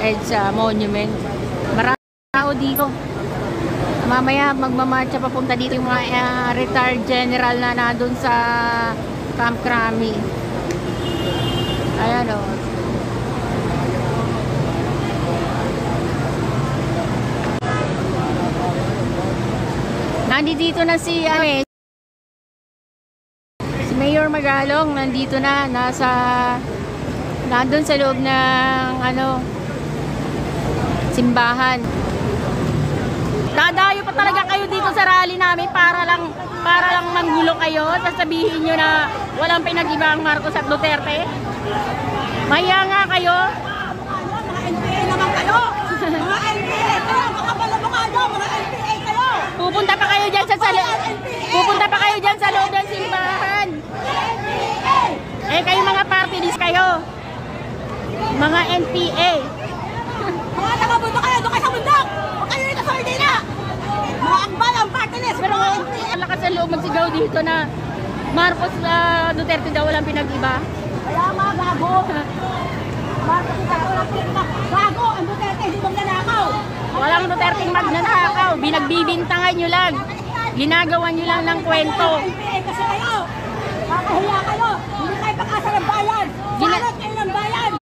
EDSA Monument. Marami tao dito. Mamaya magmamarcha papunta dito yung mga retired general na nandun sa Camp Crame. Ayan o. Nandito na si Mayor Magalong, nandito na, nandun sa loob ng simbahan. Dadayo pa talaga kayo dito sa rally namin para lang manggulo kayo, sasabihin nyo na walang pinag-iba ang Marcos at Duterte. Maya nga kayo. Mga NPA naman kayo. Mga NPA kayo, makapal na mukha nyo, mga NPA kayo. Pupunta pa kayo dyan sa loob ng simbahan. Eh kayo mga party list kayo. Mga NPA. Mga tagabuto kayo, doon kayo sa bundok. Huwag kayo dito sa Ordina. Mga akbal ang party list. Pero ang lakas ng loob magsigaw dito na Marcos Duterte daw walang pinag-iba. Kaya mga gago. Marcos Duterte walang pinag-iba. Gago, ang Duterte hindi magnanakaw. Walang Duterte magnanakaw. Binagbibintangan nyo lang. Ginagawa nyo lang ng kwento. NPA kasi kayo. Makahiya kayo. Hindi kayo pag-asa ng bayan. Balot kayo